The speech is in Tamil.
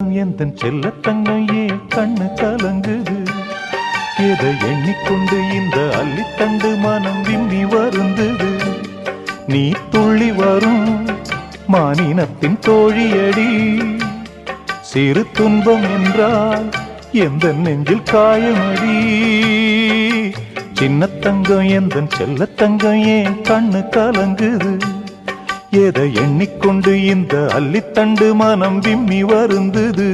தங்கம் எந்தன் செல்லத்தங்கம் ஏன் கண்ணு கலங்குது? எதை எண்ணிக்கொண்டு இந்த அள்ளித்தண்டு மனம் விம்மி வருந்தது? நீ துள்ளி வரும் மானினத்தின் தோழியடி, சிறு துன்பம் என்றால் எந்த நெஞ்சில் காயமடி. சின்ன தங்கம் எந்தன் செல்லத்தங்கம் ஏன் கண்ணு கலங்குது? எதை எண்ணிக்கொண்டு இந்த அள்ளித்தண்டு மனம் விம்மி வருந்தது?